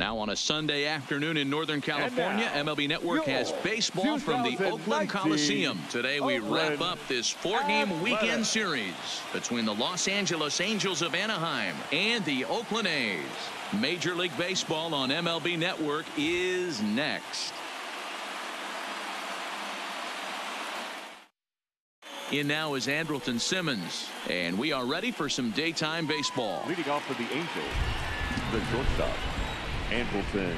Now on a Sunday afternoon in Northern California, MLB Network has baseball from the Oakland Coliseum. Today we wrap up this four-game weekend series between the Los Angeles Angels of Anaheim and the Oakland A's. Major League Baseball on MLB Network is next. In now is Andrelton Simmons, and we are ready for some daytime baseball. Leading off for the Angels, the shortstop, Andrelton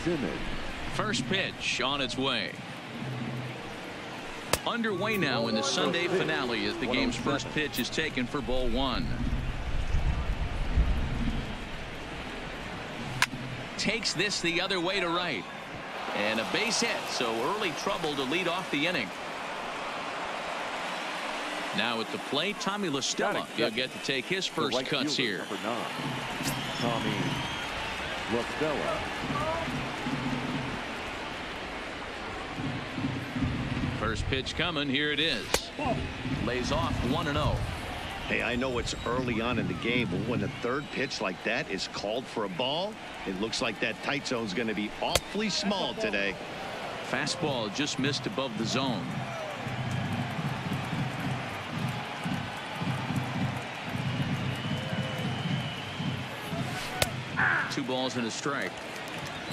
Simmons. First pitch on its way. Underway now in the Sunday finale as the game's first pitch is taken for ball one. Takes this the other way to right. And a base hit, so early trouble to lead off the inning. Now at the plate, Tommy La Stella. He'll get to take his first cuts here. Number 9, Tommy La Stella. First pitch coming. Here it is. Lays off 1-0. Hey, I know it's early on in the game, but when the third pitch like that is called for a ball, it looks like that tight zone's going to be awfully small today. Fastball just missed above the zone. Two balls and a strike.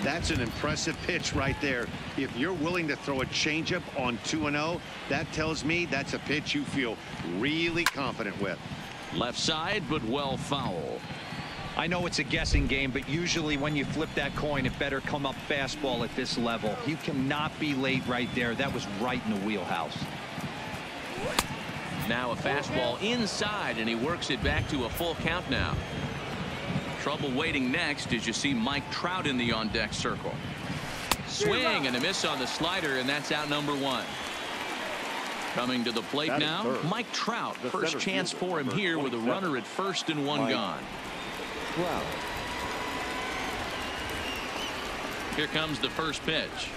That's an impressive pitch right there. If you're willing to throw a changeup on 2-0, that tells me that's a pitch you feel really confident with. Left side, but well foul. I know it's a guessing game, but usually when you flip that coin, it better come up fastball at this level. You cannot be late right there. That was right in the wheelhouse. Now a fastball inside, and he works it back to a full count now. Trouble waiting next as you see Mike Trout in the on-deck circle. Swing and a miss on the slider, and that's out number one. Coming to the plate now, Mike Trout. First chance for him here with a runner at first and one gone. Here comes the first pitch.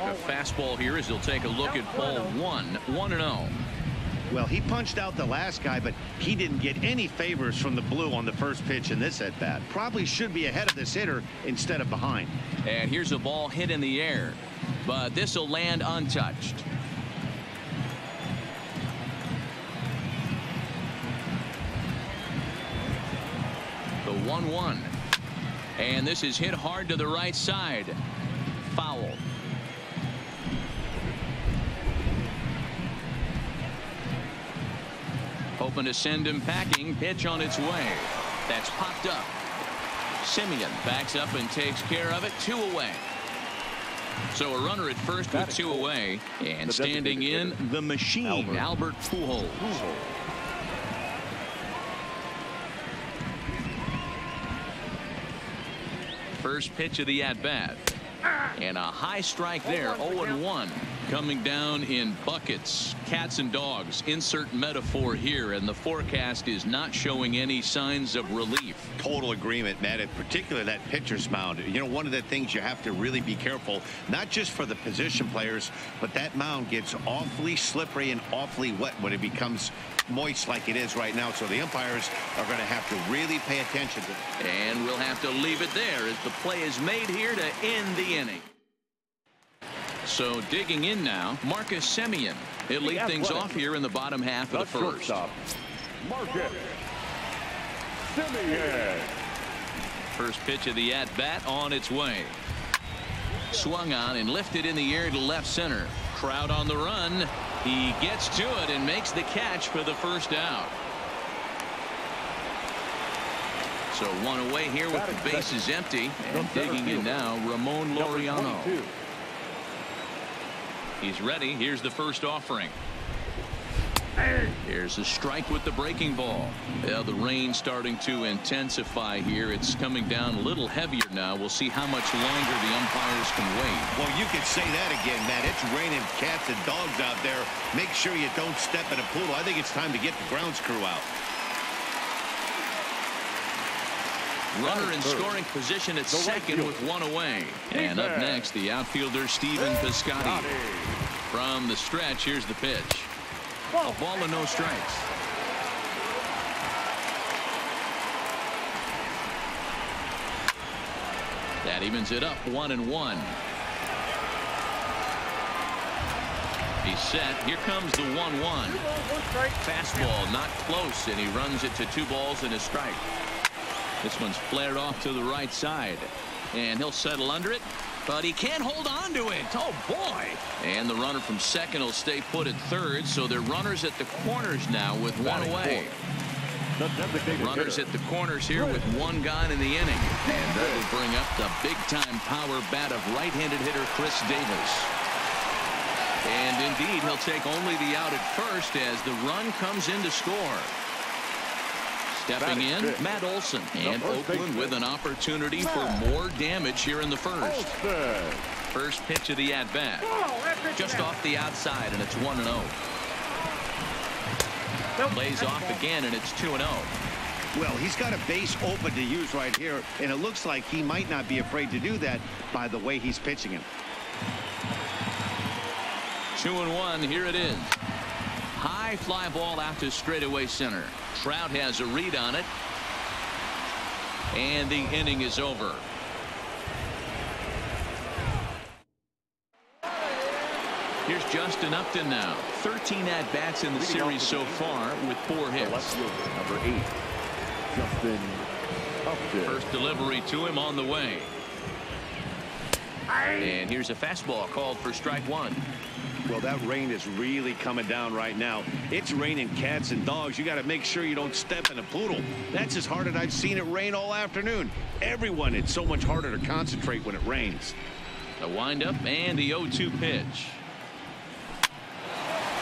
A fastball here as he'll take a look at ball one, 1-0. Well, he punched out the last guy, but he didn't get any favors from the blue on the first pitch in this at-bat. Probably should be ahead of this hitter instead of behind. And here's a ball hit in the air, but this will land untouched. The 1-1. And this is hit hard to the right side. Foul. Hoping to send him packing. Pitch on its way. That's popped up. Semien backs up and takes care of it. 2 away. So a runner at first with 2 away. And standing in the machine, Albert Pujols. First pitch of the at-bat. And a high strike there. 0-1. Coming down in buckets, cats and dogs. Insert metaphor here, and the forecast is not showing any signs of relief. Total agreement, Matt, in particular that pitcher's mound. You know, one of the things you have to really be careful, not just for the position players, but that mound gets awfully slippery and awfully wet when it becomes moist like it is right now. So the umpires are going to have to really pay attention to it. And we'll have to leave it there as the play is made here to end the inning. So digging in now, Marcus Semien. He'll lead things off here in the bottom half of the first. Marcus Semien. First pitch of the at-bat on its way. Swung on and lifted in the air to left center. Trout on the run. He gets to it and makes the catch for the first out. So one away here with the bases empty. And digging in now, Ramon Laureano. He's ready. Here's the first offering. Here's a strike with the breaking ball. Well, the rain starting to intensify here. It's coming down a little heavier now. We'll see how much longer the umpires can wait. Well, you could say that again, Matt. It's raining cats and dogs out there. Make sure you don't step in a poodle. I think it's time to get the grounds crew out. Runner in scoring position at second with 1 away. And up next, the outfielder Stephen Piscotty. From the stretch, here's the pitch. A ball and no strikes. That evens it up 1-1. He's set. Here comes the 1-1. Fastball not close, and he runs it to 2 balls and a strike. This one's flared off to the right side, and he'll settle under it, but he can't hold on to it. Oh boy. And the runner from second will stay put at third, so they're runners at the corners now with 1 away. Runners at the corners here with 1 gone in the inning, and that will bring up the big-time power bat of right-handed hitter Chris Davis. And indeed, he'll take only the out at first as the run comes in to score. Stepping in, Matt Olson, and Oakland with an opportunity for more damage here in the first. First pitch of the at-bat, just off the outside, and it's 1-0. Lays off again, and it's 2-0. Well, he's got a base open to use right here, and it looks like he might not be afraid to do that by the way he's pitching it. 2-1. Here it is. High fly ball out to straightaway center. Trout has a read on it, and the inning is over. Here's Justin Upton now. 13 at-bats in the series so far with 4 hits. Number 8, Justin Upton. First delivery to him on the way. And here's a fastball called for strike 1. Well, that rain is really coming down right now. It's raining cats and dogs. You got to make sure you don't step in a poodle. That's as hard as I've seen it rain all afternoon. Everyone, it's so much harder to concentrate when it rains. The windup and the 0-2 pitch.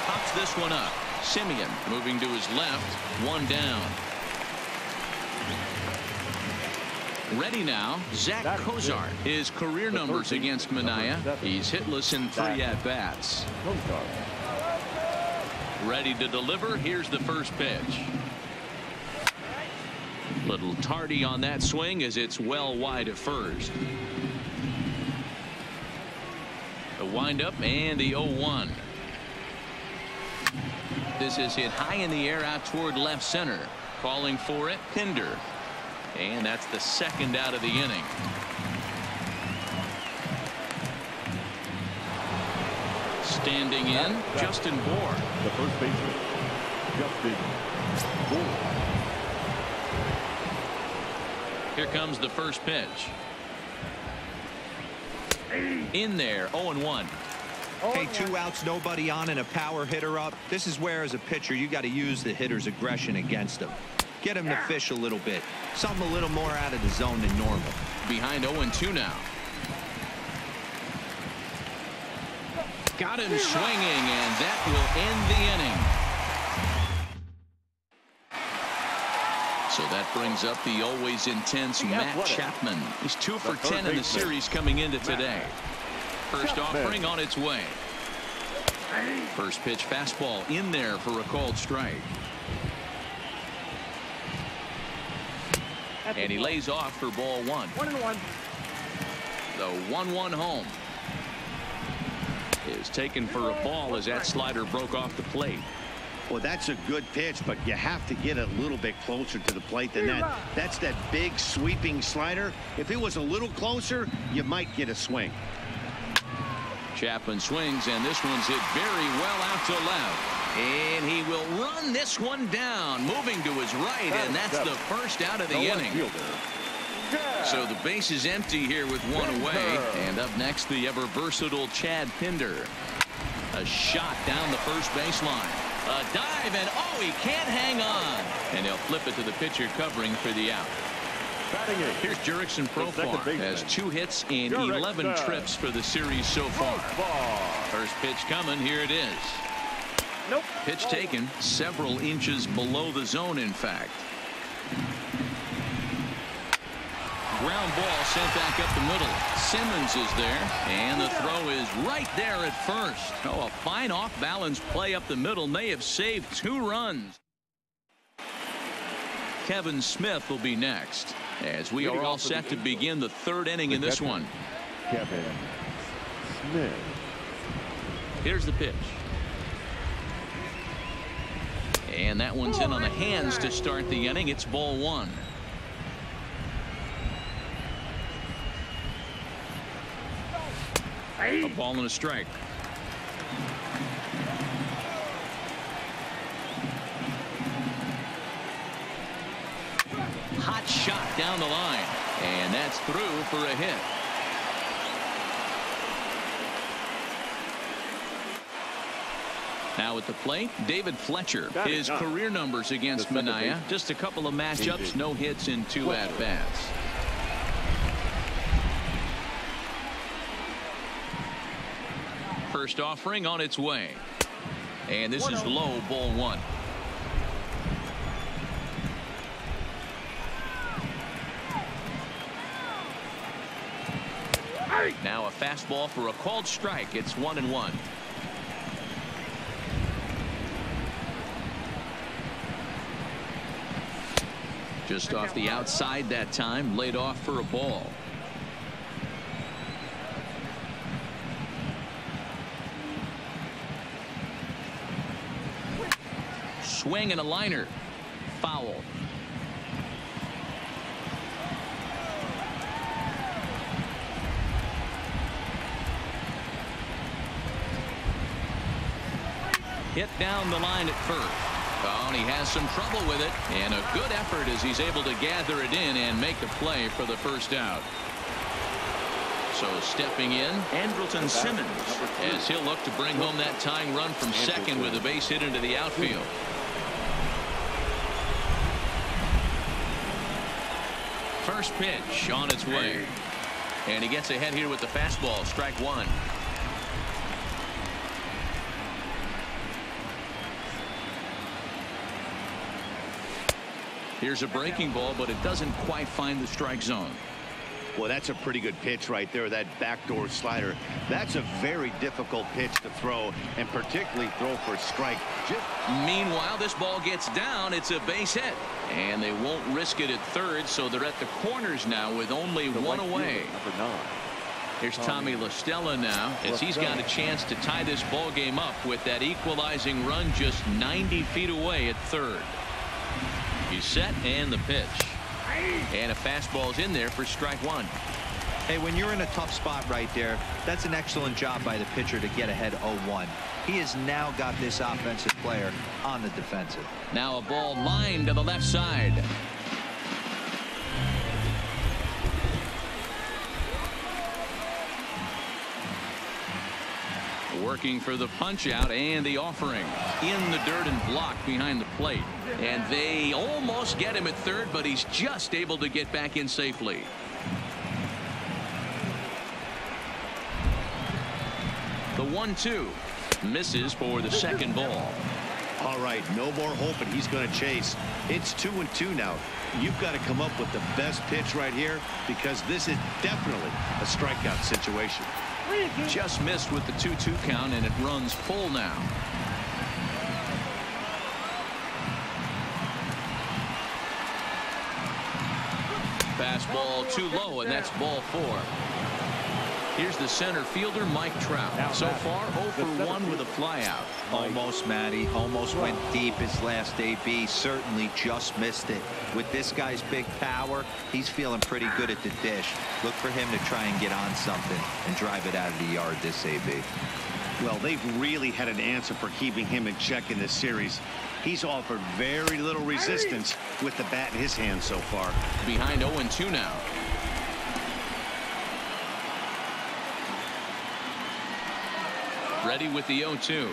Pops this one up. Semien moving to his left. 1 down. Ready now, Zach Cozart. His career numbers against Minaya. He's hitless in 3 at-bats. Ready to deliver. Here's the first pitch. Little tardy on that swing as it's well wide of first. The windup and the 0-1. This is hit high in the air out toward left center. Calling for it, Pinder. And that's the second out of the inning. Standing in, Justin Bour. The first baseman, Justin Bour. Here comes the first pitch. In there, 0-1. Hey, 2 outs, nobody on, and a power hitter up. This is where, as a pitcher, you got to use the hitter's aggression against him. Get him to fish a little bit. Something a little more out of the zone than normal. Behind 0-2 now. Got him swinging, and that will end the inning. So that brings up the always intense Matt Chapman. He's 2 for 10 in the series coming into today. First offering on its way. First pitch fastball in there for a called strike. And he lays off for ball 1. 1-1. The 1-1 home is taken for a ball as that slider broke off the plate. Well, that's a good pitch, but you have to get a little bit closer to the plate than that. That's that big sweeping slider. If it was a little closer, you might get a swing. Chapman swings, and this one's hit very well out to left. And he will run this one down, moving to his right, and that's the first out of the inning. So the base is empty here with 1 away. And up next, the ever versatile Chad Pinder. A shot down the first baseline. A dive, and oh, he can't hang on. And they'll flip it to the pitcher covering for the out. Here's Jurickson Profar. Has 2 hits and 11 trips for the series so far. First pitch coming. Here it is. Nope. Pitch taken several inches below the zone, in fact. Ground ball sent back up the middle. Simmons is there, and the throw is right there at first. Oh, a fine off-balance play up the middle may have saved 2 runs. Kevin Smith will be next, as we are all set to begin the 3rd inning in this one. Kevin Smith. Here's the pitch. And that one's in on the hands to start the inning. It's ball 1. A ball and a strike. Hot shot down the line, and that's through for a hit. Now at the plate, David Fletcher. His career numbers against Manaea, just a couple of matchups, no hits in 2 at-bats. First offering on its way, and this is low, ball 1. Now a fastball for a called strike. It's 1-1. Just off the outside that time, laid off for a ball. Swing and a liner. Foul. Hit down the line at first. Oh, and he has some trouble with it, and a good effort as he's able to gather it in and make a play for the first out. So stepping in, Andrelton Simmons, as he'll look to bring home that tying run from second with a base hit into the outfield. First pitch on its way, and he gets ahead here with the fastball. Strike 1. Here's a breaking ball, but it doesn't quite find the strike zone. Well, that's a pretty good pitch right there, that backdoor slider. That's a very difficult pitch to throw, and particularly throw for a strike. Meanwhile, this ball gets down. It's a base hit, and they won't risk it at third, so they're at the corners now with only one away. Here's Tommy La Stella now, as he's got a chance to tie this ball game up with that equalizing run just 90 feet away at third. He's set, and the pitch. And a fastball's in there for strike 1. Hey, when you're in a tough spot right there, that's an excellent job by the pitcher to get ahead 0-1. He has now got this offensive player on the defensive. Now a ball lined to the left side. Working for the punch out and the offering in the dirt and blocked behind the plate, and they almost get him at third, but he's just able to get back in safely. The 1-2 misses for the second ball. All right, no more hope, and he's going to chase. It's 2-2 now. You've got to come up with the best pitch right here, because this is definitely a strikeout situation. Just missed with the 2-2 count, and it runs full now. Fastball too low, and that's ball 4. Here's the center fielder, Mike Trout. So far, 0 for 1 with a flyout. Almost, Matty. Almost went deep his last AB. Certainly just missed it. With this guy's big power, he's feeling pretty good at the dish. Look for him to try and get on something and drive it out of the yard this AB. Well, they've really had an answer for keeping him in check in this series. He's offered very little resistance with the bat in his hand so far. Behind 0-2 now. Ready with the 0-2.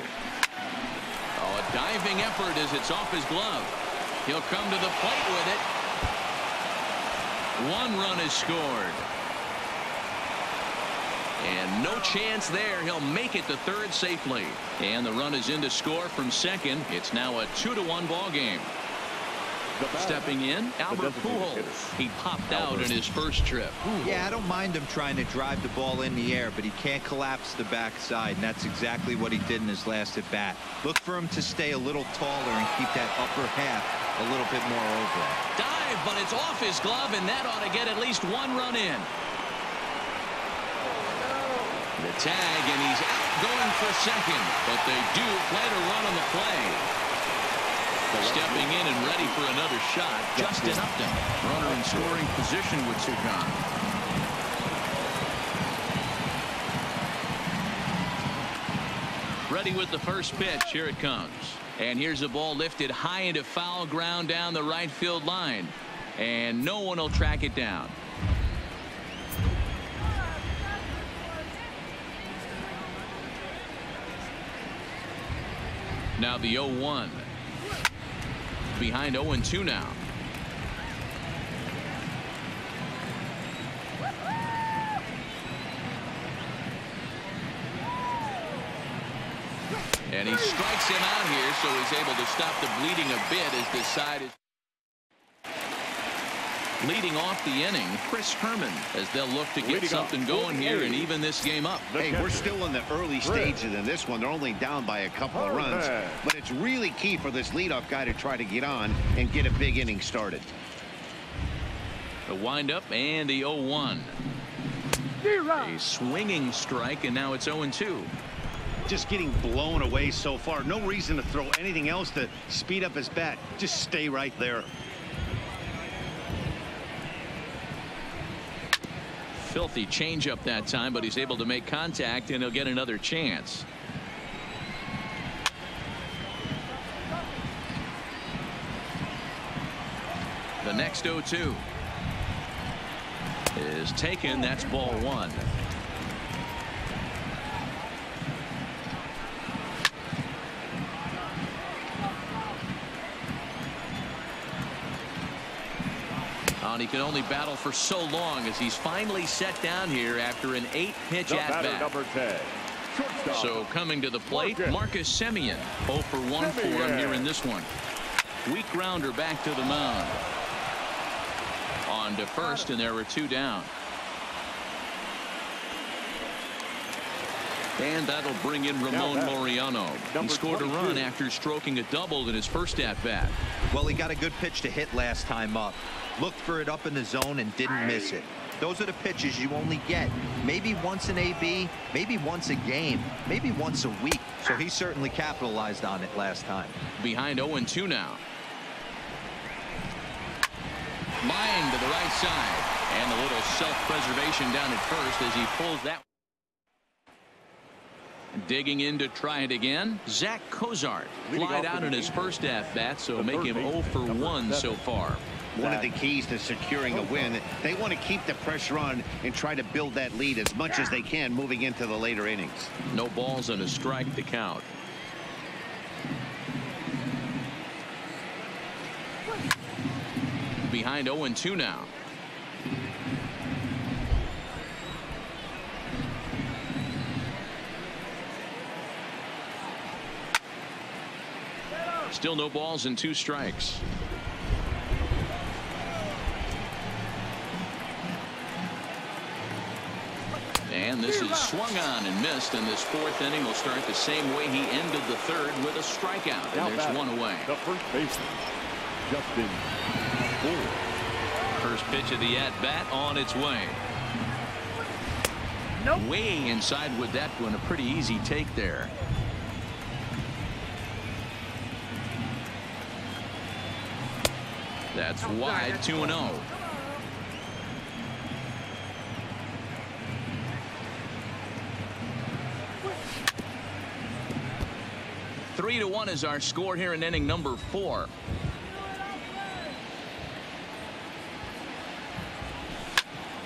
Oh, a diving effort as it's off his glove. He'll come to the plate with it. 1 run is scored. And no chance there. He'll make it to third safely. And the run is in to score from second. It's now a 2-1 ball game. Stepping in, Albert Pujols. He popped out in his first trip. Yeah, I don't mind him trying to drive the ball in the air, but he can't collapse the backside, and that's exactly what he did in his last at bat. Look for him to stay a little taller and keep that upper half a little bit more over. Dive, but it's off his glove, and that ought to get at least 1 run in. The tag, and he's out going for second, but they do play to run on the play. Stepping in and ready for another shot, Justin Upton. Runner in scoring position with Sukan. ready with the first pitch. Here it comes. And here's a ball lifted high into foul ground down the right field line. And no one will track it down. Now the 0-1. Behind 0-2 now. And he strikes him out here, so he's able to stop the bleeding a bit as this side is leading off the inning. Chris Herman, as they'll look to get something going here and even this game up. Hey, we're still in the early stages in this one. They're only down by a couple of runs, but it's really key for this leadoff guy to try to get on and get a big inning started. The windup and the 0-1. A swinging strike, and now it's 0-2. Just getting blown away so far. No reason to throw anything else to speed up his bat. Just stay right there. Filthy changeup that time, but he's able to make contact, and he'll get another chance. The next 0-2 is taken. That's ball one. And he can only battle for so long as he's finally set down here after an 8-pitch at-bat. So coming to the plate, Marcus Semien. 0 for 1 for him here in this one. Weak grounder back to the mound. On to first, and there were 2 down. And that'll bring in Ramon Laureano. He scored a run after stroking a double in his first at-bat. Well, he got a good pitch to hit last time up. Looked for it up in the zone and didn't miss it. Those are the pitches you only get maybe once in AB, maybe once a game, maybe once a week. So he certainly capitalized on it last time. Behind 0-2 now. Line to the right side. And a little self-preservation down at first as he pulls that. Digging in to try it again. Zach Cozart flied out in his first at-bat, so make him 0 for 1 so far. One of the keys to securing a win, they want to keep the pressure on and try to build that lead as much as they can moving into the later innings. No balls and a strike to count. Behind 0-2 now. Still no balls and 2 strikes. And this is swung on and missed, and this 4th inning will start the same way he ended the 3rd with a strikeout. And there's 1 away. The first baseman, Justin Ford. First pitch of the at-bat on its way. Way inside with that one. A pretty easy take there. That's wide. 2-0. 3-1 is our score here in inning number 4.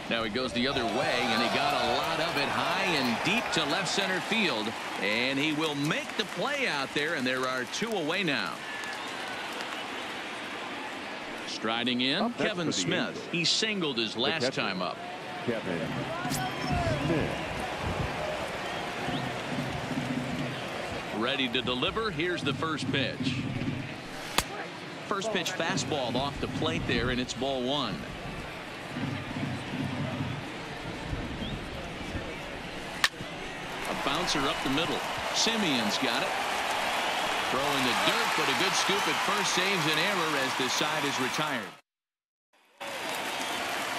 Now he goes the other way, and he got a lot of it high and deep to left center field, and he will make the play out there, and there are 2 away now. Striding in, Kevin Smith. He singled his last time up. Kevin Smith. Ready to deliver. Here's the first pitch. First pitch fastball off the plate there, and it's ball 1. A bouncer up the middle. Semien's got it. Throwing the dirt, but a good scoop at first saves an error as this side is retired.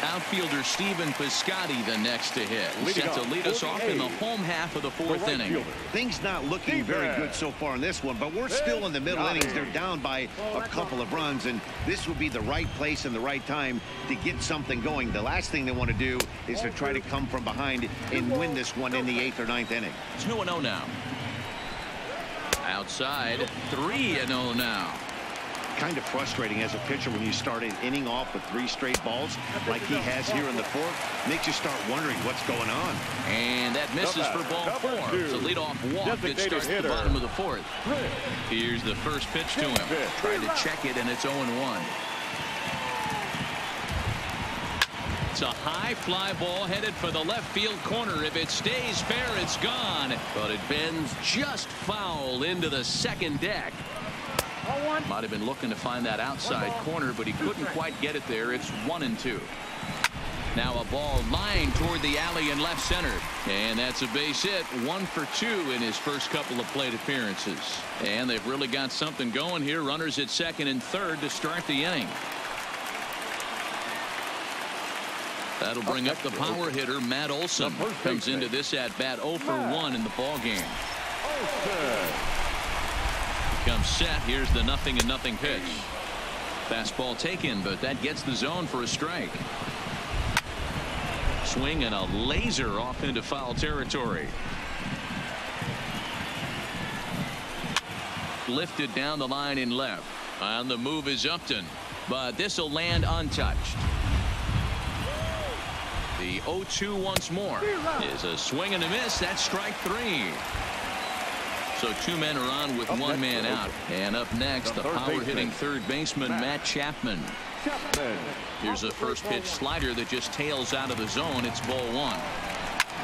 Outfielder Stephen Piscotty the next to hit. Set to lead us off in the home half of the 4th inning. Things not looking very good so far in this one, but we're still in the middle innings. They're down by a couple of runs, and this would be the right place and the right time to get something going. The last thing they want to do is to try to come from behind and win this one in the 8th or 9th inning. 2-0 now. outside. 3-0 now. Kind of frustrating as a pitcher when you start an inning off with 3 straight balls like he has here in the 4th. Makes you start wondering what's going on. And that misses for ball 4. It's a leadoff walk that starts the bottom of the 4th. Here's the first pitch to him. Trying to check it, and it's 0-1. It's a high fly ball headed for the left field corner. If it stays fair, it's gone. But it bends just foul into the second deck. Might have been looking to find that outside corner, but he couldn't quite get it there. It's 1-2. Now a ball lined toward the alley in left center. And that's a base hit. 1 for 2 in his first couple of plate appearances. And they've really got something going here. Runners at second and third to start the inning. That'll bring up the power hitter, Matt Olson. Comes into this at-bat 0 for 1 in the ball game. Comes set. Here's the 0-0 pitch. Fastball taken, but that gets the zone for a strike. Swing and a laser off into foul territory. Lifted down the line in left. On the move is Upton, but this will land untouched. The 0-2 once more is a swing and a miss. That's strike 3. So 2 men are on with 1 man out. And up next, the power-hitting third baseman, Matt Chapman. Here's a first pitch slider that just tails out of the zone. It's ball 1.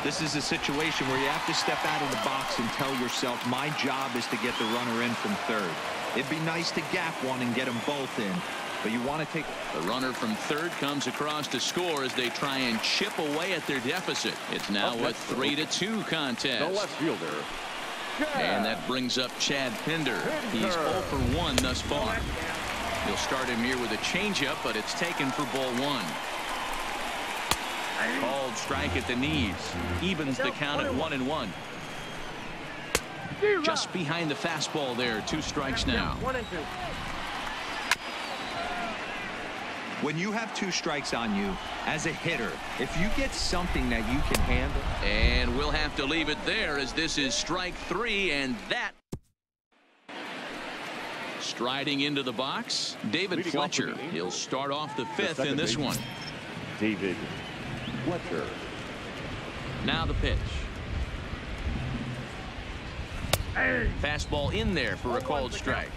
This is a situation where you have to step out of the box and tell yourself, my job is to get the runner in from third. It'd be nice to gap one and get them both in. But you want to take the runner from third comes across to score as they try and chip away at their deficit. It's now a 3-2 contest. The left fielder. And that brings up Chad Pinder. He's 0 for 1 thus far. He'll start him here with a changeup, but it's taken for ball 1. Called strike at the knees. Evens the count at 1-1. Just behind the fastball there. 2 strikes now. 1-2. When you have 2 strikes on you as a hitter, if you get something that you can handle. And we'll have to leave it there as this is strike 3, and that. Striding into the box, David Fletcher. He'll start off the 5th in this one. David Fletcher. Now the pitch. Fastball in there for a called strike.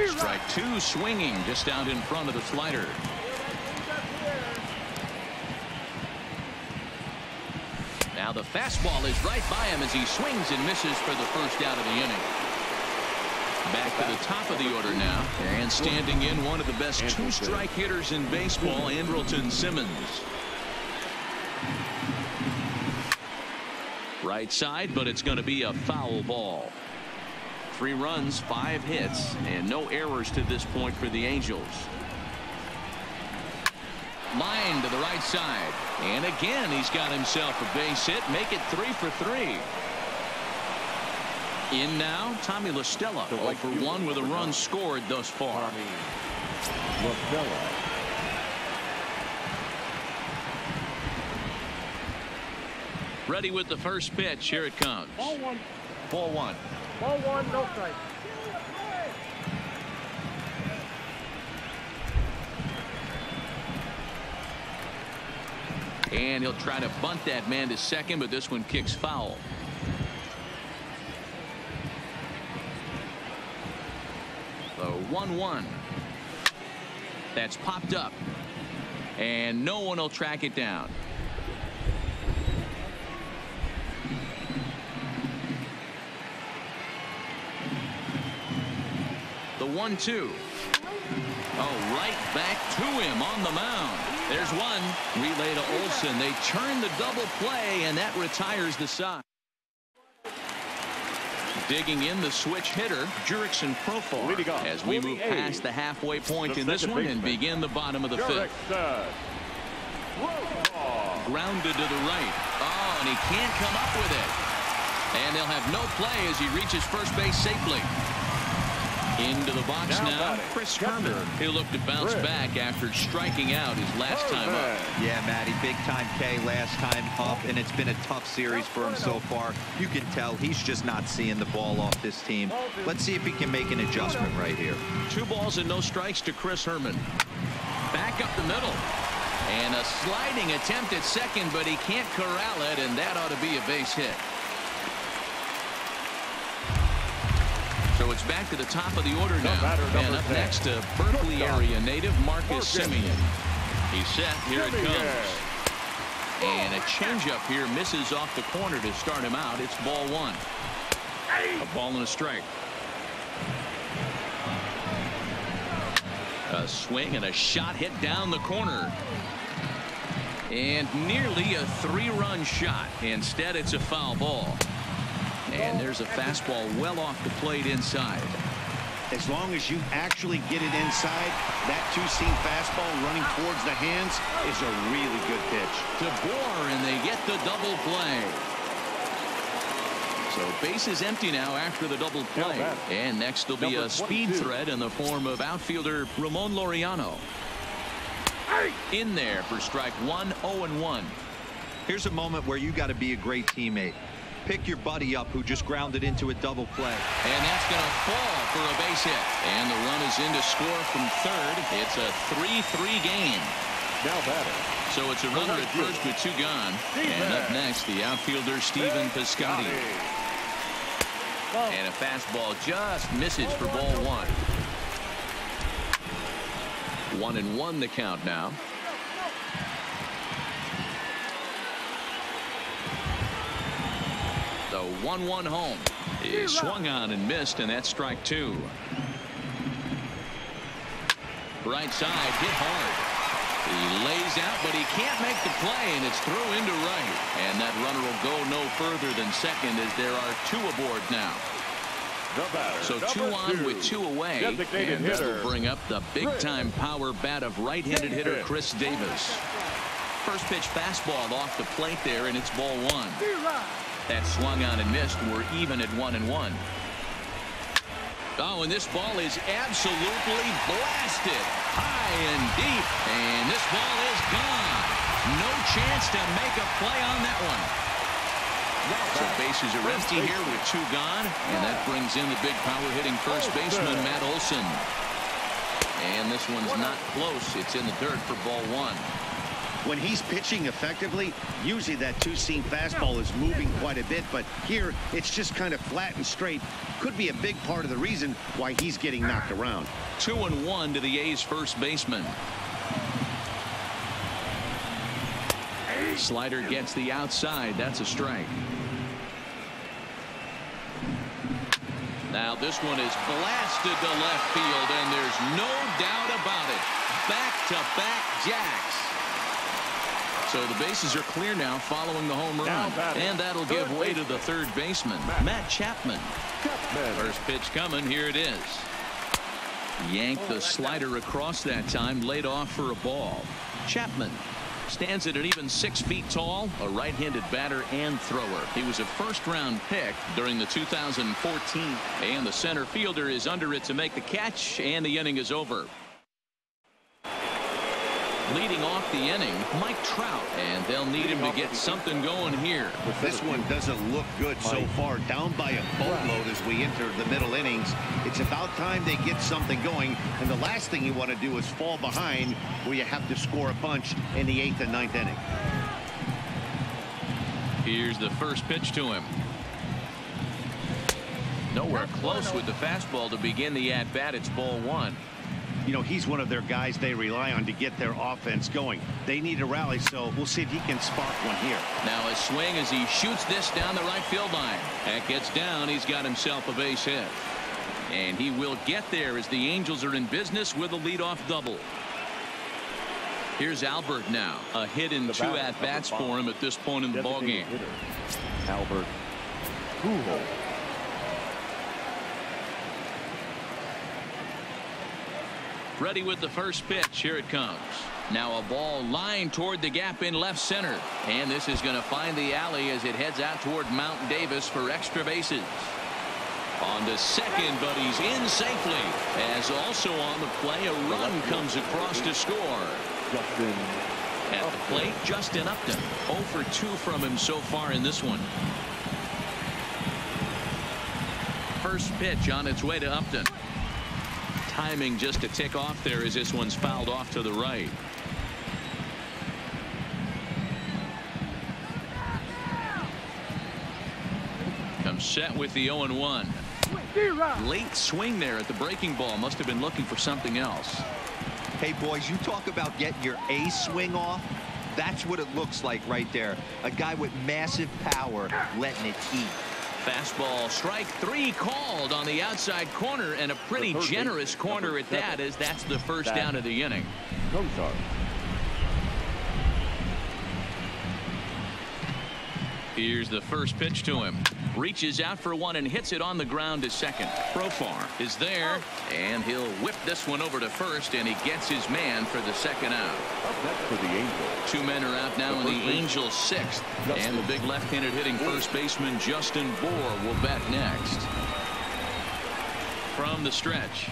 Strike 2, swinging just out in front of the slider. Now the fastball is right by him as he swings and misses for the first out of the inning. Back to the top of the order now, and standing in one of the best 2-strike hitters in baseball, Andrelton Simmons. Right side, but it's going to be a foul ball. 3 runs, 5 hits, and no errors to this point for the Angels. Line to the right side, and again he's got himself a base hit. Make it 3 for 3. In now, Tommy La Stella, 0 for 1 with a run scored thus far. Ready with the first pitch. Here it comes. Ball 1. Ball 1. Ball 1, no strike. And he'll try to bunt that man to second, but this one kicks foul. The 1-1. That's popped up. And no one will track it down. The 1-2. Oh, right back to him on the mound. There's one. Relay to Olson. They turn the double play, and that retires the side. Digging in the switch hitter, Jurickson Profar, as we move past the halfway point in this one and begin the bottom of the 5th. Grounded to the right. Oh, and he can't come up with it. And they'll have no play as he reaches first base safely. Into the box now, Chris Herman. He'll look to bounce back after striking out his last time up. Yeah, Matty, big time K last time up, and it's been a tough series for him so far. You can tell he's just not seeing the ball off this team. Let's see if he can make an adjustment right here. 2 balls and no strikes to Chris Herman. Back up the middle. And a sliding attempt at second, but he can't corral it, and that ought to be a base hit. So it's back to the top of the order now. And up next to Berkeley area native Marcus Semien. He's set. Here it comes. And a changeup here misses off the corner to start him out. It's ball 1. A ball and a strike. A swing and a shot hit down the corner. And nearly a 3-run shot. Instead, it's a foul ball. And there's a fastball well off the plate inside. As long as you actually get it inside, that 2-seam fastball running towards the hands is a really good pitch. To Bohr, and they get the double play. So base is empty now after the double play. And next there'll be a speed threat in the form of outfielder Ramon Laureano. In there for strike 1, 0-1. Here's a moment where you got to be a great teammate. Pick your buddy up who just grounded into a double play. And that's going to fall for a base hit. And the run is in to score from third. It's a 3-3 game. Now batting. So it's a runner at first with 2 gone. And up next, the outfielder Stephen Piscotty. And a fastball just misses for ball 1. 1-1 the count now. The 1-1 home. He swung on and missed, and that's strike 2. Right side hit hard. He lays out, but he can't make the play, and it's through into right. And that runner will go no further than second as there are 2 aboard now. So 2 on with 2 away, and that will bring up the big-time power bat of right-handed hitter Chris Davis. First pitch fastball off the plate there, and it's ball 1. That swung on and missed. We're even at 1-1. Oh, and this ball is absolutely blasted high and deep, and this ball is gone. No chance to make a play on that one. So bases are empty here with 2 gone, and that brings in the big power hitting first baseman Matt Olson. And this one's not close. It's in the dirt for ball 1. When he's pitching effectively, usually that 2-seam fastball is moving quite a bit, but here it's just kind of flat and straight. Could be a big part of the reason why he's getting knocked around. 2-1 to the A's first baseman. Slider gets the outside. That's a strike. Now this one is blasted to left field, and there's no doubt about it. Back-to-back jacks. So the bases are clear now following the home run. And that'll give way to the third baseman, Matt Chapman. First pitch coming. Here it is. Yanked the slider across that time, laid off for a ball. Chapman stands at an even 6 feet tall, a right-handed batter and thrower. He was a first-round pick during the 2014, and the center fielder is under it to make the catch, and the inning is over. Leading off the inning, Mike Trout, and they'll need him to get something going here. This one doesn't look good so far. Down by a boatload as we enter the middle innings. It's about time they get something going, and the last thing you want to do is fall behind where you have to score a bunch in the 8th and 9th inning. Here's the first pitch to him. Nowhere close with the fastball to begin the at-bat. It's ball 1. You know, he's one of their guys they rely on to get their offense going. They need a rally, so we'll see if he can spark one here. Now a swing as he shoots this down the right field line. That gets down. He's got himself a base hit. And he will get there as the Angels are in business with a leadoff double. Here's Albert now. A hit in 2 at-bats for him at this point in the ballgame. Albert Pujols. Ready with the first pitch. Here it comes. Now a ball lined toward the gap in left center. And this is going to find the alley as it heads out toward Mount Davis for extra bases. On to second, but he's in safely. As also on the play, a run comes across to score. At the plate, Justin Upton. 0 for 2 from him so far in this one. First pitch on its way to Upton. Timing just a tick off there as this one's fouled off to the right. Comes set with the 0-1. Late swing there at the breaking ball. Must have been looking for something else. Hey, boys, you talk about getting your A swing off. That's what it looks like right there. A guy with massive power letting it eat. Fastball strike 3 called on the outside corner, and a pretty generous corner at that, as that's the first down of the inning. Here's the first pitch to him. Reaches out for one and hits it on the ground to second. Profar is there, and he'll whip this one over to first, and he gets his man for the second out. Up next for the Angels. 2 men are out now in the Angels' 6th, and the big left-handed hitting first baseman Justin Bour will bat next. From the stretch,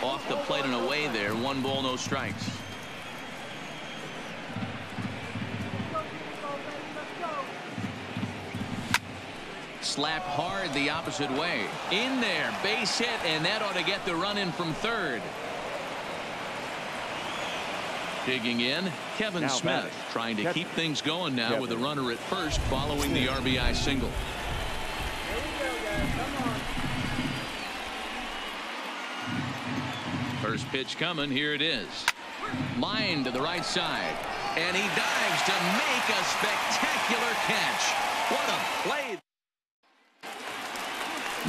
off the plate and away there. 1 ball, no strikes. Slap hard the opposite way. In there, base hit, and that ought to get the run in from third. Digging in, Kevin Smith trying to keep things going now with a runner at first following the RBI single. First pitch coming. Here it is. Line to the right side, and he dives to make a spectacular catch. What a play.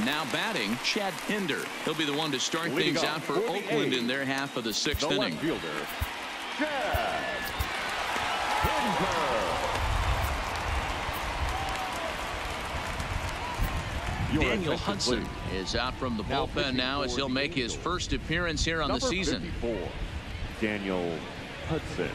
Now batting, Chad Pinder. He'll be the one to start things out for Oakland in their half of the 6th inning. Fielder, Chad Pinder. Daniel Hudson is out from the bullpen now as he'll make his first appearance here on the season. 54, Daniel Hudson.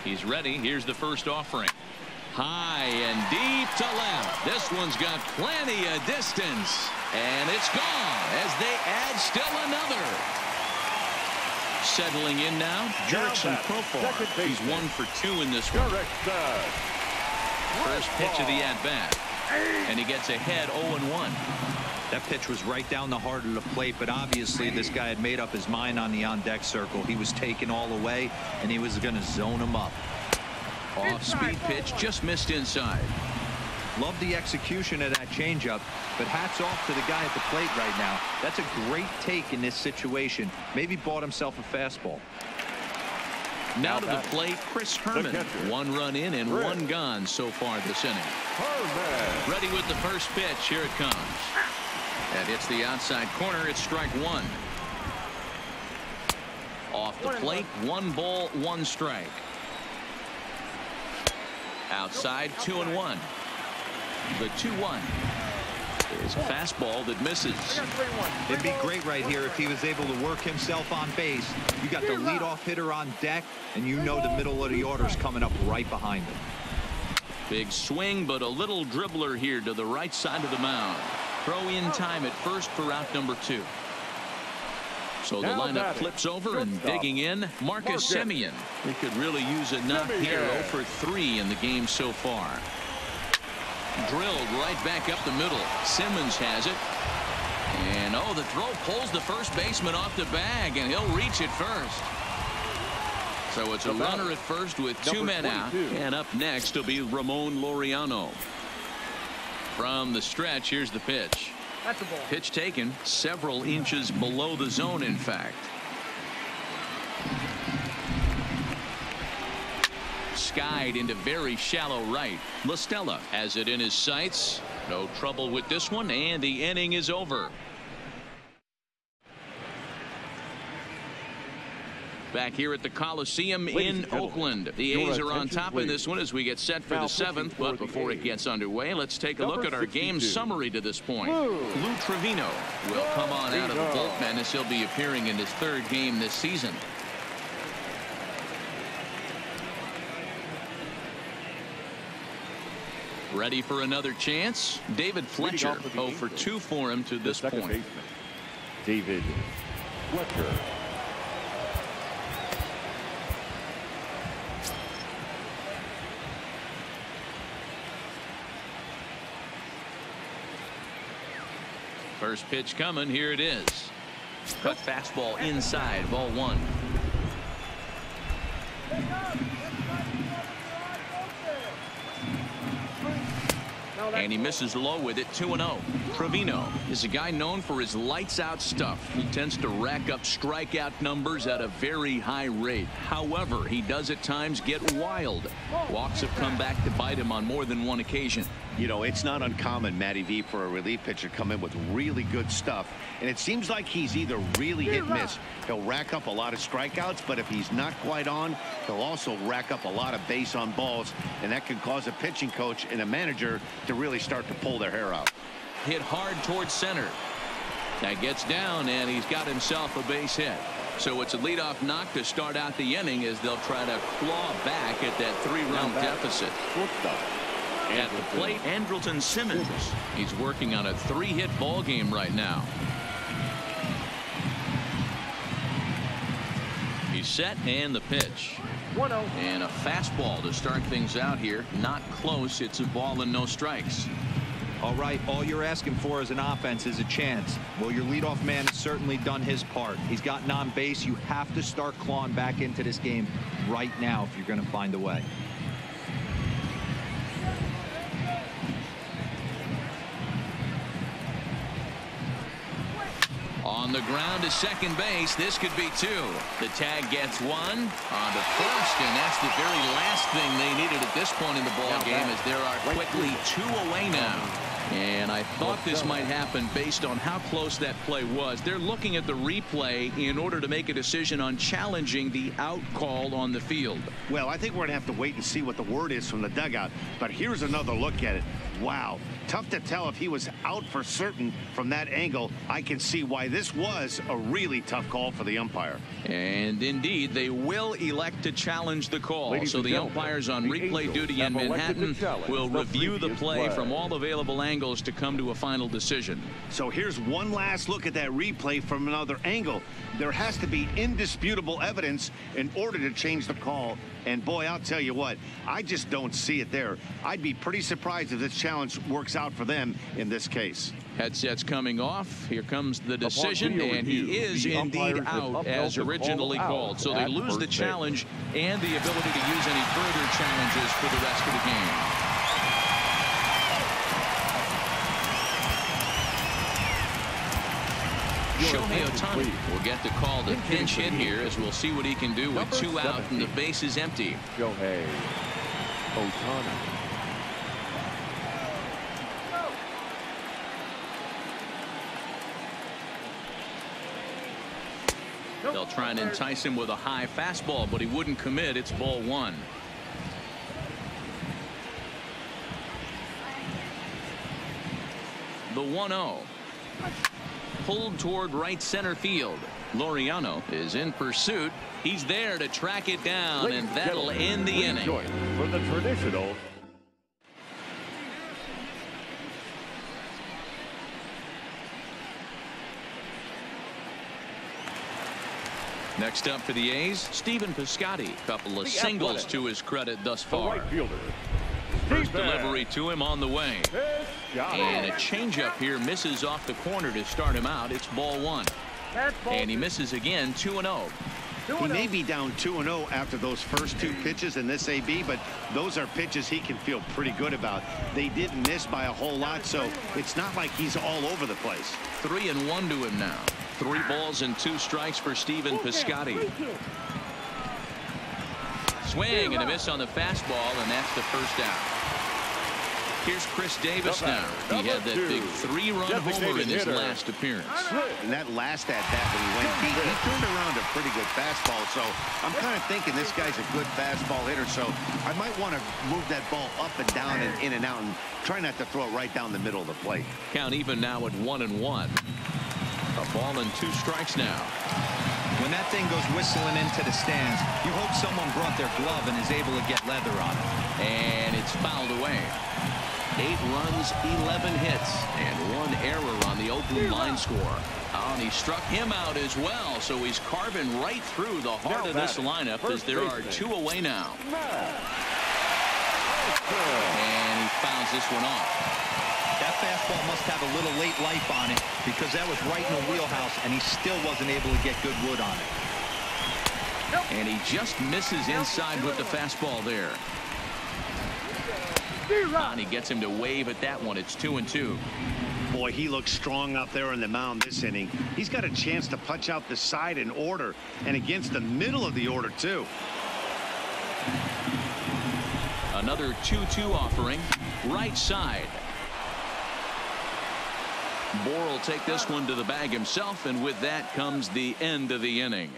He's ready. Here's the first offering. High and deep to left. This one's got plenty of distance. And it's gone as they add still another. Settling in now, Jurickson Profar. He's 1 for 2 in this one. First pitch of the at-bat. And he gets ahead 0-1. That pitch was right down the heart of the plate, but obviously this guy had made up his mind on the on-deck circle. He was taken all the way, and he was going to zone him up. Off-speed pitch, just missed inside. Love the execution of that changeup, but hats off to the guy at the plate right now. That's a great take in this situation. Maybe bought himself a fastball. Now to the plate, Chris Herman. 1 run in and 1 gone so far this inning. Ready with the first pitch. Here it comes. That hits the outside corner. It's strike 1. Off the plate, 1 ball, 1 strike. Outside, 2-1. The 2-1 is a fastball that misses. It'd be great right here if he was able to work himself on base. You got the leadoff hitter on deck, and you know the middle of the order's coming up right behind him. Big swing, but a little dribbler here to the right side of the mound. Throw in time at first for out number 2. So the lineup flips over, and digging in, Marcus Semien. He could really use a knock here. 0 for 3 in the game so far. Drilled right back up the middle. Simmons has it. And oh, the throw pulls the first baseman off the bag, and he'll reach it first. So it's a runner at first with 2 men out. And up next will be Ramon Laureano. From the stretch, here's the pitch. That's a ball. Pitch taken several inches below the zone, in fact. skied into very shallow right. LaStella has it in his sights. No trouble with this one, and the inning is over. Back here at the Coliseum in Oakland. The A's are on top in this one as we get set for the seventh. But before it gets underway, let's take a look at our game summary to this point. Lou Trevino will come on out of the bullpen as he'll be appearing in his third game this season. Ready for another chance? David Fletcher, 0 for 2 for him to this point. David Fletcher. First pitch coming. Here it is. Cut fastball inside. Ball 1. And he misses low with it. 2-0. Trevino is a guy known for his lights out stuff. He tends to rack up strikeout numbers at a very high rate. However, he does at times get wild. Walks have come back to bite him on more than one occasion. You know, it's not uncommon, Matty V, for a relief pitcher to come in with really good stuff. And it seems like he's either really hit miss. He'll rack up a lot of strikeouts, but if he's not quite on, he'll also rack up a lot of base on balls. And that can cause a pitching coach and a manager to really start to pull their hair out. Hit hard towards center. That gets down, and he's got himself a base hit. So it's a leadoff knock to start out the inning as they'll try to claw back at that 3-run deficit. At the plate, Andrelton Simmons. He's working on a 3-hit ball game right now. He's set, and the pitch. 1-0. And a fastball to start things out here. Not close. It's a ball and no strikes. All right, all you're asking for as an offense is a chance. Well, your leadoff man has certainly done his part. He's gotten on base. You have to start clawing back into this game right now if you're going to find a way. On the ground to second base. This could be 2. The tag gets 1 on to first, and that's the very last thing they needed at this point in the ball game, as there are quickly 2 away now. And I thought this might happen based on how close that play was. They're looking at the replay in order to make a decision on challenging the out call on the field. Well, I think we're going to have to wait and see what the word is from the dugout. But here's another look at it. Wow. Tough to tell if he was out for certain from that angle. I can see why this was a really tough call for the umpire. And indeed, they will elect to challenge the call. So the umpires on replay duty in Manhattan will review the play from all available angles to come to a final decision. So here's one last look at that replay from another angle. There has to be indisputable evidence in order to change the call. And boy, I'll tell you what, I just don't see it there. I'd be pretty surprised if this challenge works out for them in this case. Headsets coming off. Here comes the decision, and he is indeed out as originally called. So they lose the challenge and the ability to use any further challenges for the rest of the game. Shohei Ohtani will get the call to pinch hit here, as we'll see what he can do with 2 out and the base is empty. Shohei Ohtani. They'll try and entice him with a high fastball, but he wouldn't commit. It's ball 1. The 1-0. Pulled toward right center field. Laureano is in pursuit. He's there to track it down, and that'll end the inning. For the traditional. Next up for the A's, Stephen Piscotty. Couple of singles to his credit thus far. Right fielder. First delivery to him on the way. And a changeup here misses off the corner to start him out. It's ball 1. And he misses again. 2-0. He may be down 2-0 after those first 2 pitches in this AB, but those are pitches he can feel pretty good about. They didn't miss by a whole lot, so it's not like he's all over the place. 3-1 to him now. 3 balls and 2 strikes for Stephen Piscotty. Swing and a miss on the fastball, and that's the first out. Here's Chris Davis now. He had that big 3-run homer in his last appearance. And that last at-bat when he went deep, he turned around a pretty good fastball. So I'm kind of thinking this guy's a good fastball hitter. So I might want to move that ball up and down and in and out and try not to throw it right down the middle of the plate. Count even now at 1-1. A ball and 2 strikes now. When that thing goes whistling into the stands, you hope someone brought their glove and is able to get leather on it. And it's fouled away. 8 runs, 11 hits, and 1 error on the Oakland line score. And he struck him out as well, so he's carving right through the heart of this lineup as there are 2 away now. And he fouls this one off. That fastball must have a little late life on it because that was right in the wheelhouse, and he still wasn't able to get good wood on it. And he just misses inside with the fastball there. And he gets him to wave at that one. It's 2-2. Boy, he looks strong out there on the mound this inning. He's got a chance to punch out the side in order and against the middle of the order, too. Another 2-2 offering. Right side. Bohr will take this one to the bag himself, and with that comes the end of the inning.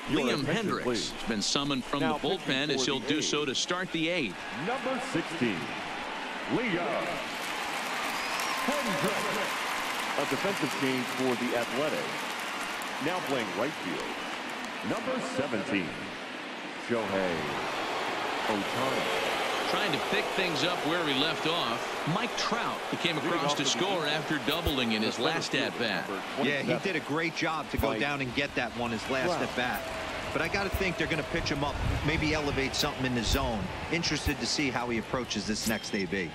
Liam Hendricks has been summoned from the bullpen as he'll do so to start the 8th. Number 16, Liam Hendricks, a defensive change for the Athletics. Now playing right field, number 17, Shohei Ohtani. Trying to pick things up where he left off. Mike Trout came across to score after doubling in his last at-bat. Yeah, he did a great job to go down and get that one his last at-bat. But I got to think they're going to pitch him up, maybe elevate something in the zone. Interested to see how he approaches this next AB.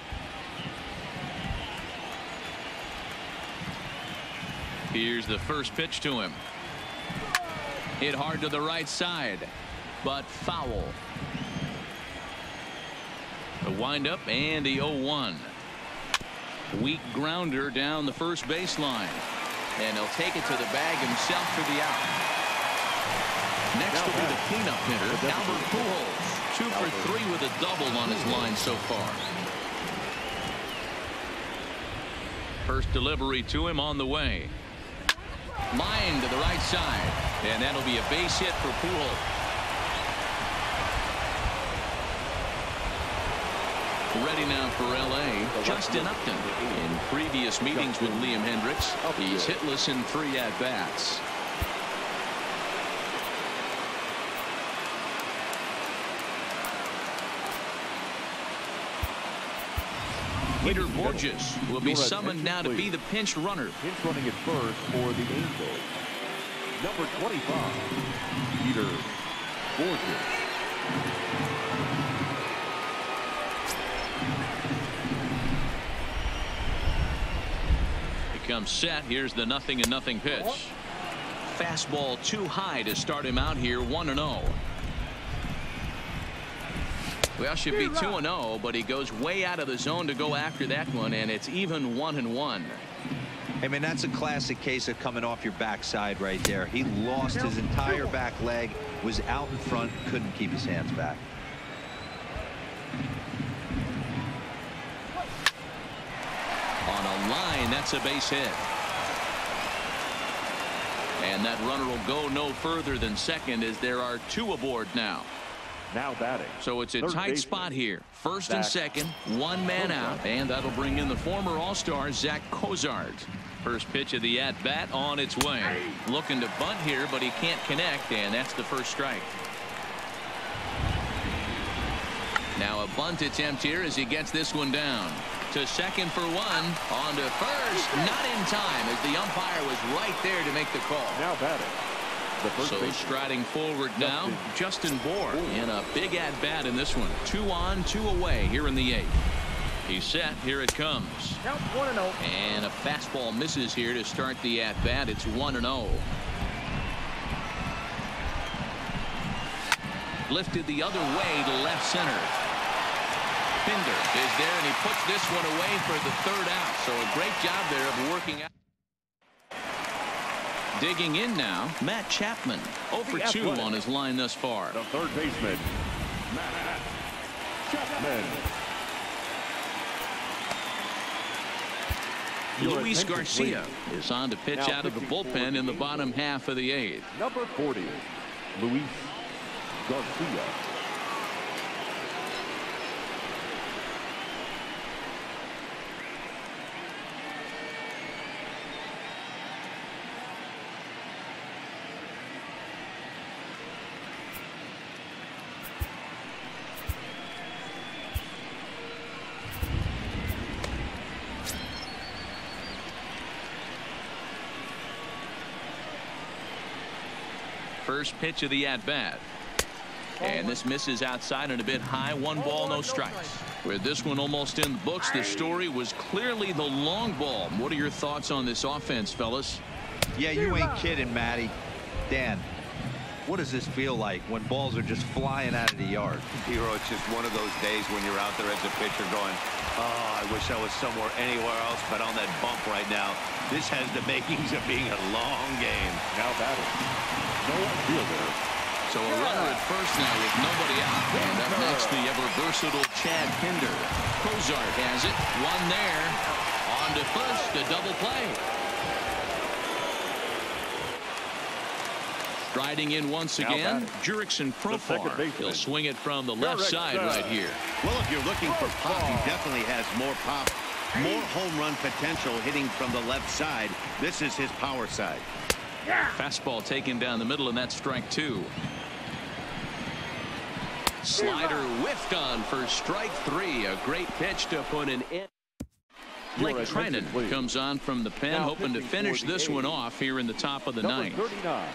Here's the first pitch to him. Hit hard to the right side, but foul. The windup and the 0-1. Weak grounder down the first baseline. And he'll take it to the bag himself for the out. Next will be the cleanup hitter, Albert Pujols. 2 for 3 with a double on his line so far. First delivery to him on the way. Line to the right side. And that'll be a base hit for Pujols. Ready now for L.A., Justin Upton. In previous meetings with Liam Hendricks, he's hitless in 3 at-bats. Peter Borges will be summoned now to be the pinch runner. Pinch running at first for the Angels. Number 25, Peter Borges. Comes set. Here's the 0-0 pitch. Fastball too high to start him out here. 1-0. Well, should be 2-0, but he goes way out of the zone to go after that one, and it's even 1-1. I mean, that's a classic case of coming off your backside right there. He lost his entire back leg, was out in front, couldn't keep his hands back. On a line, that's a base hit. And that runner will go no further than second as there are 2 aboard now. Now batting. So it's a tight spot here. First and second, 1 man out. And that'll bring in the former All-Star Zach Cozart. First pitch of the at-bat on its way. Looking to bunt here, but he can't connect, and that's the first strike. Now a bunt attempt here as he gets this one down. To second for 1. On to first. Not in time as the umpire was right there to make the call. Now batting. So striding forward now, Justin Bohr in a big at-bat in this one. 2 on, 2 away here in the 8th. He's set. Here it comes. Count 1-0. And a fastball misses here to start the at-bat. It's 1-0. Lifted the other way to left center. Pinder is there, and he puts this one away for the 3rd out. So a great job there of working out. Digging in now, Matt Chapman. 0 for 2 on his line thus far. The third baseman, Matt Chapman. Luis Garcia is on to pitch Now out of the bullpen in the bottom half of the 8th. Number 40, Luis Garcia. First pitch of the at-bat. And this misses outside and a bit high. 1 ball, no strikes. With this one almost in the books, the story was clearly the long ball. What are your thoughts on this offense, fellas? Yeah, you ain't kidding, Matty. Dan, what does this feel like when balls are just flying out of the yard? Hero, it's just one of those days when you're out there as a pitcher going, oh, I wish I was somewhere anywhere else but on that bump right now. This has the makings of being a long game. Now batting. No fielder. So a runner at first now with nobody out. And up next, the ever-versatile Chad Pinder. Cozart has it. 1 there. On to first, a double play. Striding in once again, Jurickson Profar. He'll swing it from the left side right here. Well, if you're looking for pop, he definitely has more pop, more home run potential hitting from the left side. This is his power side. Fastball taken down the middle, and that's strike 2. Slider whiffed on for strike 3. A great pitch to put an end. Blake Trinan comes on from the pen, hoping to finish this one off here in the top of the 9th. 39.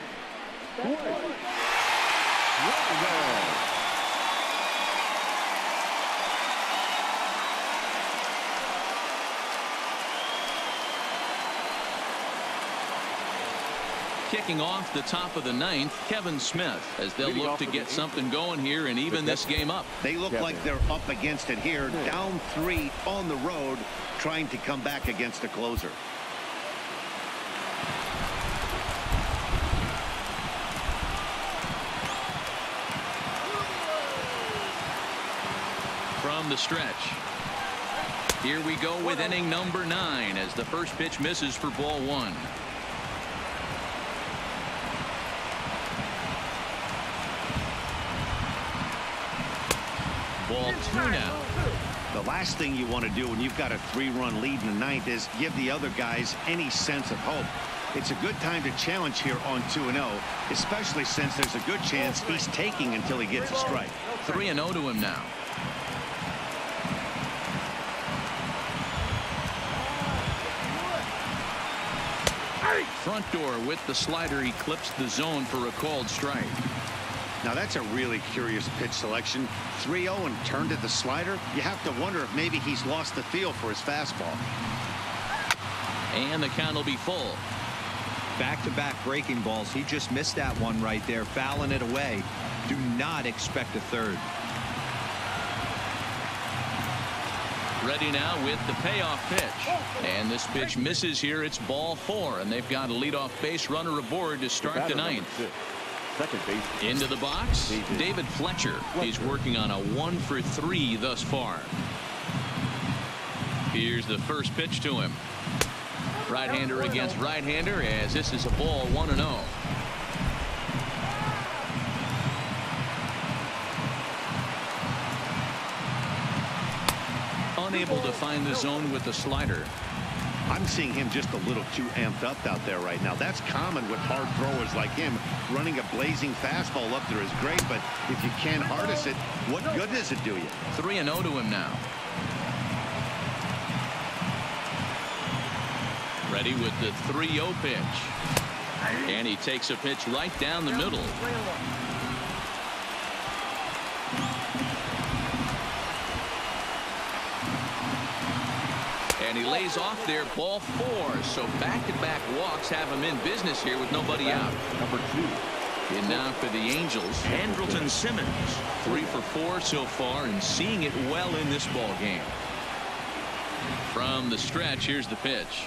Kicking off the top of the 9th, Kevin Smith, as they'll look to get something going here and even this game up. They look like they're up against it here, down 3 on the road, trying to come back against a closer. From the stretch. Here we go with inning number 9 as the first pitch misses for ball 1. Ball 2 now. The last thing you want to do when you've got a 3-run lead in the 9th is give the other guys any sense of hope. It's a good time to challenge here on 2-0, especially since there's a good chance he's taking until he gets a strike. 3-0 to him now. Front door with the slider. He clips the zone for a called strike. Now that's a really curious pitch selection. 3-0 and turned to the slider. You have to wonder if maybe he's lost the feel for his fastball. And the count will be full. Back-to-back breaking balls. He just missed that one right there, fouling it away. Do not expect a third. Ready now with the payoff pitch. And this pitch misses here. It's ball 4, and they've got a leadoff base runner aboard to start the 9th. Second base. Into the box, David Fletcher. He's working on a 1 for 3 thus far. Here's the first pitch to him. Right-hander against right-hander, as this is a ball 1-0. Unable to find the zone with the slider. I'm seeing him just a little too amped up out there right now. That's common with hard throwers like him. Running a blazing fastball up there is great, but if you can't harness it, what good does it do you? 3-0 to him now. Ready with the 3-0 pitch. And he takes a pitch right down the middle. And he lays off there, ball 4. So back-to-back walks have him in business here with nobody out. Number 2. And now for the Angels, Andrelton Simmons. 3 for 4 so far and seeing it well in this ball game. From the stretch, here's the pitch.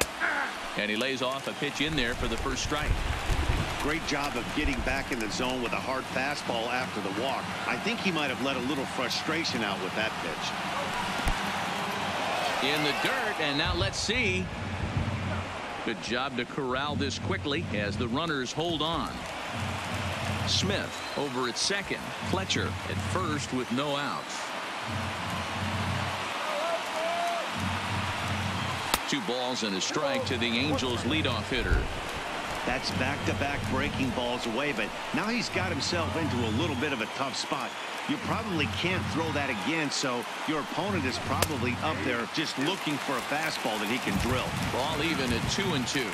And he lays off a pitch in there for the first strike. Great job of getting back in the zone with a hard fastball after the walk. I think he might have let a little frustration out with that pitch. In the dirt, and now let's see. Good job to corral this quickly as the runners hold on. Smith over at second. Fletcher at first with no outs. 2 balls and a strike to the Angels leadoff hitter. That's back-to-back breaking balls away, but now he's got himself into a little bit of a tough spot. You probably can't throw that again, so your opponent is probably up there just looking for a fastball that he can drill. Ball even at 2-2.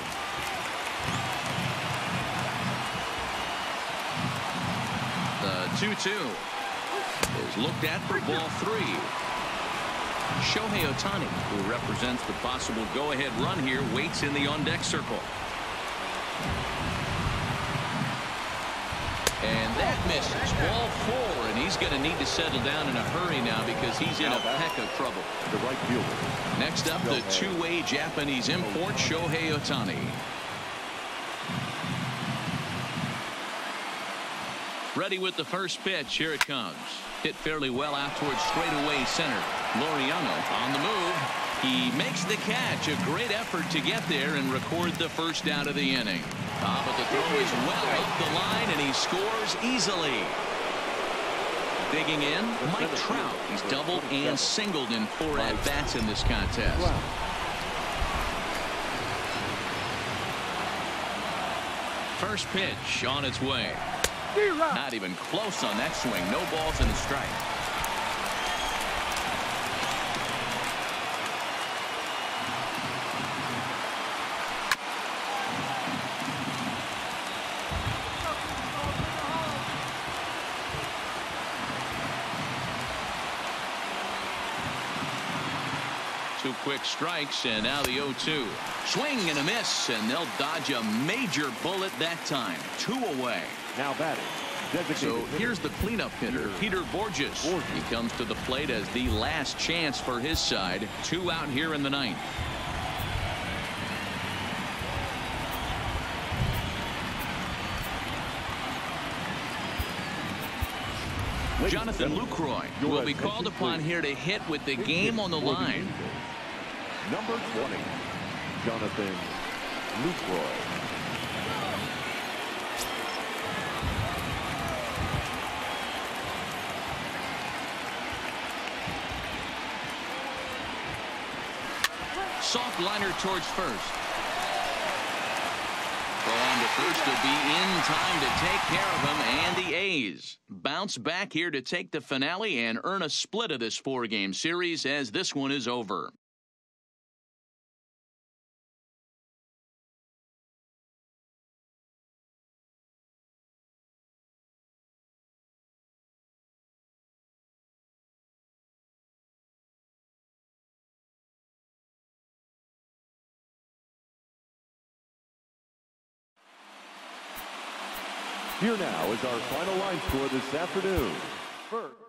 The 2-2 is looked at for ball 3. Shohei Ohtani, who represents the possible go-ahead run here, waits in the on-deck circle. And that misses. Ball 4, and he's going to need to settle down in a hurry now because he's in a heck of trouble. The right fielder. Next up, the two-way Japanese import, Shohei Ohtani. Ready with the first pitch. Here it comes. Hit fairly well out towards straightaway center. Laureano on the move. He makes the catch. A great effort to get there and record the first out of the inning. But the throw is well up the line, and he scores easily. Digging in, Mike Trout. He's doubled and singled in 4 at-bats in this contest. First pitch on its way. Not even close on that swing. No balls and a strike. Two quick strikes, and now the 0-2. Swing and a miss, and they'll dodge a major bullet that time. 2 away. Now batting. So here's the cleanup hitter, Peter Borges. He comes to the plate as the last chance for his side. 2 out here in the 9th. Jonathan Lucroy will be called upon here to hit with the game on the line. Number 20, Jonathan Lucroy. Soft liner towards first. And the first will be in time to take care of him, and the A's bounce back here to take the finale and earn a split of this 4-game series as this one is over. Here now is our final line score this afternoon. First.